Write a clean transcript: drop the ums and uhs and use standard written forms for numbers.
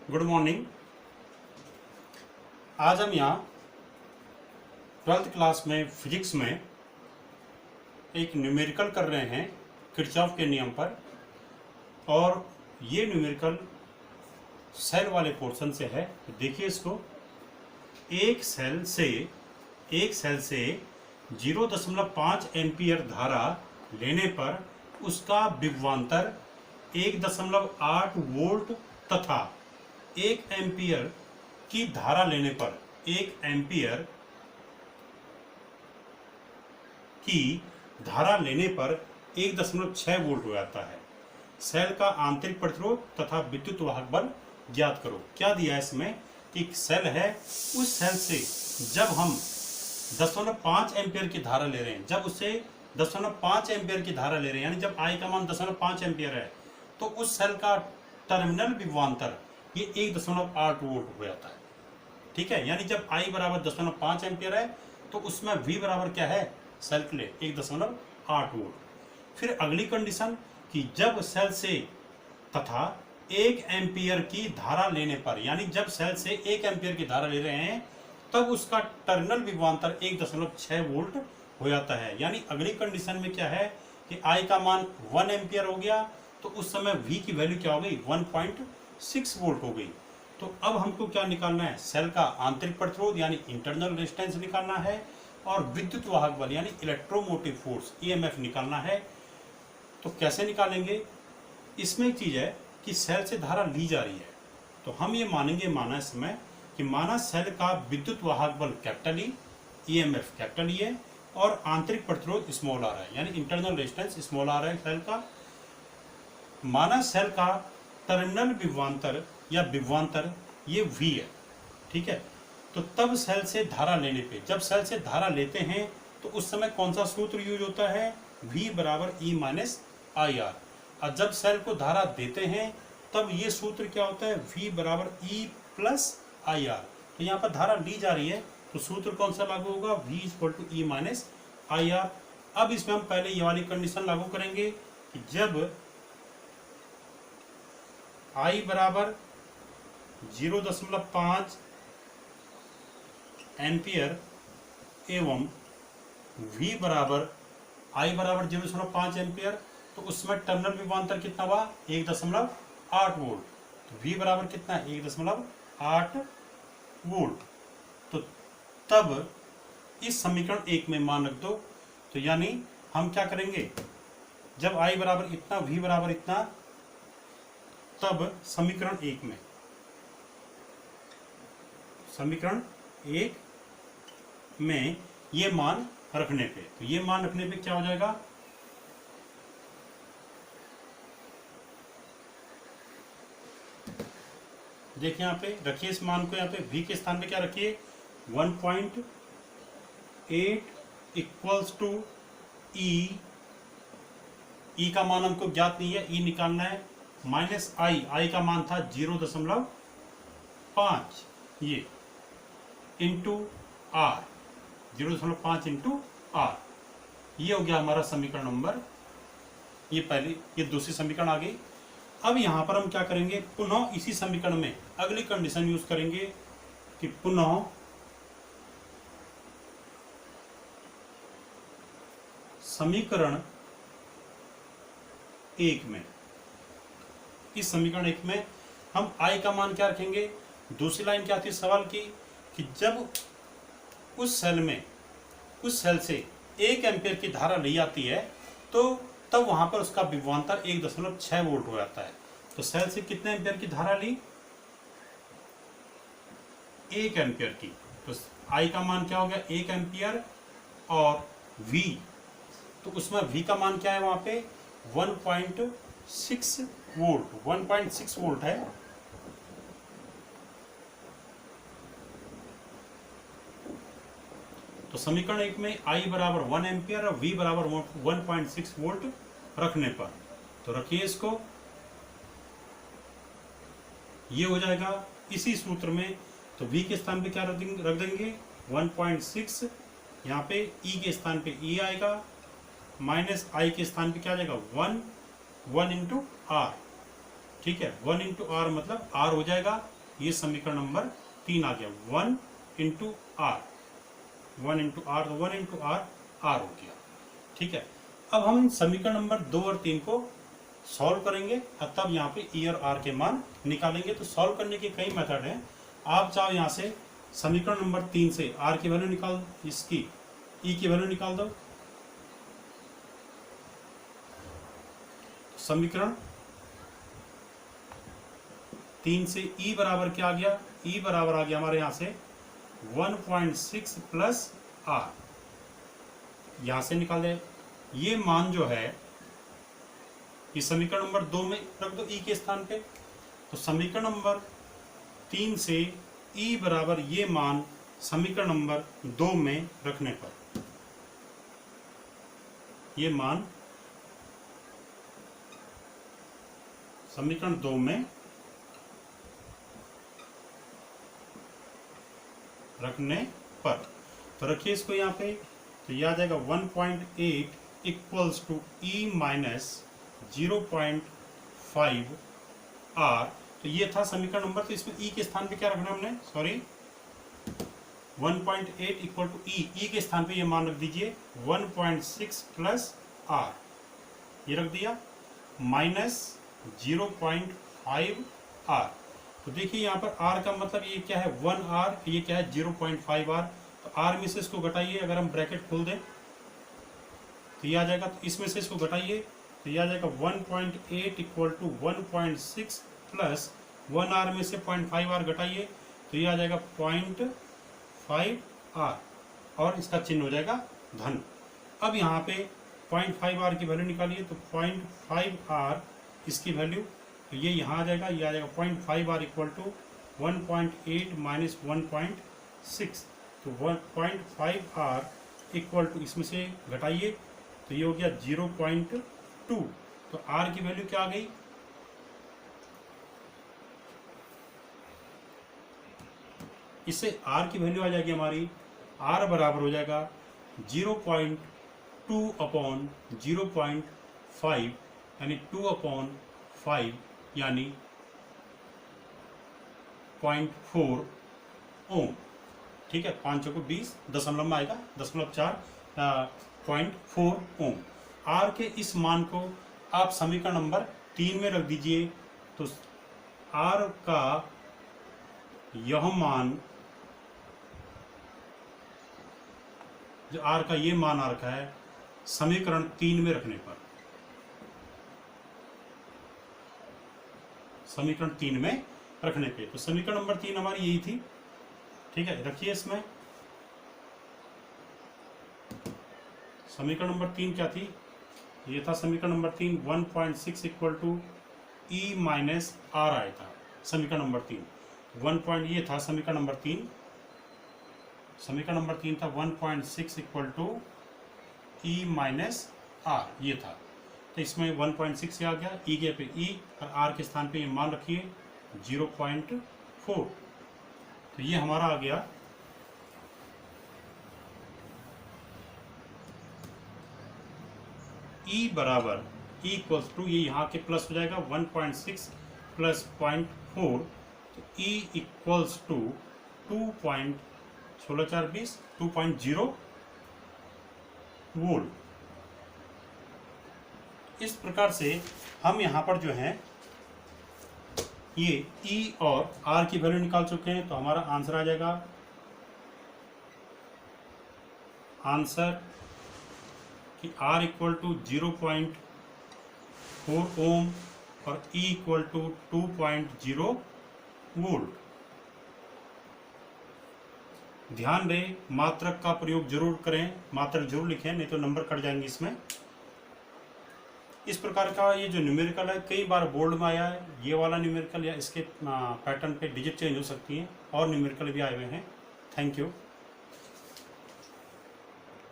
Good morning. आज हम यहाँ 12th क्लास में फिजिक्स में एक न्यूमेरिकल कर रहे हैं किरचॉफ के नियम पर, और ये न्यूमेरिकल सेल वाले पोर्शन से है। तो देखिए इसको, एक सेल से 0.5 एम्पियर धारा लेने पर उसका विभवांतर 1.8 वोल्ट तथा 1 एम्पियर की धारा लेने पर 1 एम्पियर की धारा लेने पर 1.6 वोल्ट हो जाता है। सेल का आंतरिक प्रतिरोध तथा विद्युत वाहक बल ज्ञात करो। क्या दिया है इसमें कि सेल है, उस सेल से जब हम 0.5 एम्पियर की धारा ले रहे हैं, जब उससे 0.5 एम्पियर की धारा ले रहे हैं, यानी जब आई का मान 0.5 एम्पियर है, तो उस सेल का टर्मिनल विभवांतर ये 1.8 वोल्ट हो जाता है। ठीक है, यानी जब आई बराबर 0.5 एम्पियर है तो उसमें वी बराबर क्या है सेल के लिए 1.8 वोल्ट। फिर अगली कंडीशन कि जब सेल से तथा 1 एम्पियर की धारा लेने पर, यानी जब सेल से 1 एम्पियर की धारा ले रहे हैं तब उसका टर्मिनल विभवांतर 1.6 वोल्ट हो जाता है। यानी अगली कंडीशन में क्या है कि आई का मान 1 एम्पियर हो गया, तो उस समय वी की वैल्यू क्या हो गई 1.6 वोल्ट हो गई। तो अब हमको क्या निकालना है, सेल का आंतरिक प्रतिरोध यानी इंटरनल रेजिस्टेंस निकालना है, और विद्युत वाहक बल यानी इलेक्ट्रोमोटिव फोर्स ईएमएफ निकालना है। तो कैसे निकालेंगे, इसमें एक चीज है कि सेल से धारा ली जा रही है, तो हम ये मानेंगे, माना इसमें कि माना सेल का विद्युत वाहक बल capital E, EMF capital E है, और आंतरिक प्रतिरोध स्मॉल आर है, यानी इंटरनल रेजिस्टेंस स्मॉल आर है सेल का। माना सेल का टर्मिनल विभवांतर या विभवांतर ये V है। ठीक है, तो तब सेल से धारा लेने पे, जब सेल से धारा लेते हैं तो उस समय कौन सा सूत्र यूज होता है, V बराबर E माइनस आई आर। और जब सेल को धारा देते हैं तब ये सूत्र क्या होता है, V बराबर E प्लस आई आर। तो यहाँ पर धारा ली जा रही है तो सूत्र कौन सा लागू होगा, V equal to E minus I R. अब इसमें हम पहले ये वाली कंडीशन लागू करेंगे कि जब I बराबर 0.5 एम्पियर एवं V बराबर I बराबर 0.5 एम्पियर, तो उसमें टर्मिनल विभवांतर कितना हुआ 1.8 वोल्ट। तो V बराबर कितना है 1.8 वोल्ट। तो तब इस समीकरण 1 में मान रख दो। तो यानी हम क्या करेंगे, जब I बराबर इतना, V बराबर इतना, तब समीकरण 1 में ये मान रखने पे, तो ये मान रखने पे क्या हो जाएगा, देखिए यहाँ पे रखिए इस मान को, यहाँ पे V के स्थान पे क्या रखिए 1.8 इक्वल्स टू E का मान हमको ज्ञात नहीं है, E निकालना है, माइनस आई का मान था 0.5 ये इंटू आर, 0.5 इंटू आर, ये हो गया हमारा समीकरण नंबर। ये दूसरी समीकरण आ गई। अब यहाँ पर हम क्या करेंगे, पुनः इसी समीकरण में अगली कंडीशन यूज करेंगे कि पुनः समीकरण 1 में, इस समीकरण 1 में हम I का मान क्या रखेंगे, दूसरी लाइन क्या थी सवाल की कि जब उस सेल से 1 एम्पियर की धारा ली जाती है तो तब वहां पर उसका विभवांतर 1.6 वोल्ट हो जाता है। तो सेल से कितने एम्पियर की धारा ली, 1 एम्पियर की, तो I का मान क्या हो गया 1 एम्पियर, और V, तो उसमें V का मान क्या है वहां पे 1.6 वोल्ट है। तो समीकरण 1 में I बराबर 1 एम्पियर और V बराबर 1.6 वोल्ट रखने पर, तो रखिए इसको, ये हो जाएगा इसी सूत्र में। तो V के स्थान पे क्या रख देंगे 1.6, यहाँ पे E के स्थान पे E आएगा, माइनस I के स्थान पे क्या आ जाएगा 1 इंटू आर। ठीक है, 1 इंटू आर मतलब आर हो जाएगा ये समीकरण नंबर 3 आ गया। 1 इंटू आर, 1 इंटू आर, तो 1 इंटू आर आर हो गया। ठीक है, अब हम इन समीकरण नंबर 2 और 3 को सॉल्व करेंगे और तब यहाँ पे ई और आर के मान निकालेंगे। तो सॉल्व करने के कई मेथड हैं। आप चाहो यहाँ से समीकरण नंबर 3 से आर की वैल्यू निकाल, इसकी ई की वैल्यू निकाल दो। समीकरण 3 से ई बराबर क्या आ गया, ई बराबर आ गया हमारे यहाँ से 1.6 प्लस आर, यहां से निकाल दे। ये मान जो है ये समीकरण नंबर 2 में रख दो ई के स्थान पे। तो समीकरण नंबर 3 से ई बराबर ये मान समीकरण नंबर 2 में रखने पर, ये मान समीकरण 2 में रखने पर, तो रखिए इसको यहाँ पे। तो यह आ जाएगा 1.8 equals to E minus 0.5 R. तो ये था समीकरण नंबर। तो इसमें ई के स्थान पे क्या रखना हमने, सॉरी 1.8 इक्वल टू ई के स्थान पे ये मान रख दीजिए 1.6 प्लस आर, ये रख दिया, माइनस 0.5 आर। तो देखिए यहाँ पर आर का मतलब ये क्या है 1 आर, ये क्या है 0.5 आर। तो आर में से इसको घटाइए, अगर हम ब्रैकेट खोल दें तो ये आ जाएगा। तो इसमें से इसको घटाइए तो ये आ जाएगा 1.8 इक्वल टू 1.6 प्लस 1 आर में से 0.5 आर घटाइए तो ये आ जाएगा 0.5 आर और इसका चिन्ह हो जाएगा धन। अब यहाँ पे 0.5 आर की वैल्यू निकालिए तो 0.5 आर इसकी वैल्यू, तो ये यहाँ आ जाएगा, ये आ जाएगा 0.5 आर इक्वल टू 1.8 माइनस 1.6। तो 1.5 आर इक्वल टू इसमें से घटाइए तो ये हो गया 0.2। तो आर की वैल्यू क्या आ गई, इससे आर की वैल्यू आ जाएगी हमारी, आर बराबर हो जाएगा 0.2 अपॉन 0.5 यानी 2/5 यानी 0.4 ओम। ठीक है, 5 चौको 20 दशमलव में आएगा 0.4 ओम। आर के इस मान को आप समीकरण नंबर 3 में रख दीजिए। तो आर का यह मान, जो आर का ये मान आ रखा है समीकरण 3 में रखने पर, समीकरण 3 में रखने पे, तो समीकरण नंबर 3 हमारी यही थी। ठीक है, रखिए इसमें समीकरण नंबर 3 क्या थी, ये था समीकरण number 3 1.6 equal to E minus R आया था समीकरण नंबर 3 1. ये था समीकरण नंबर 3, समीकरण नंबर 3 था 1.6 equal to E minus r, ये था। तो इसमें 1.6 आ गया, ई के पे ई और आर के स्थान पे ये मान रखिए 0.4। तो ये हमारा आ गया ई बराबर ई इक्वल्स टू, ये यहाँ के प्लस हो जाएगा 1.6 प्लस 0.4। तो ई इक्वल्स टू 2.0 वोल्ट। इस प्रकार से हम यहाँ पर जो है ये ई और आर की वैल्यू निकाल चुके हैं। तो हमारा आंसर आ जाएगा, आंसर कि आर इक्वल टू 0.4 ओम और ई इक्वल टू 2.0 वोल्ट। ध्यान दें, मात्रक का प्रयोग जरूर करें, मात्रक जरूर लिखें, नहीं तो नंबर कट जाएंगे इसमें। इस प्रकार का ये जो न्यूमेरिकल है कई बार बोर्ड में आया है, ये वाला न्यूमेरिकल या इसके पैटर्न पे डिजिट चेंज हो सकती हैं और न्यूमेरिकल भी आए हुए हैं। Thank you.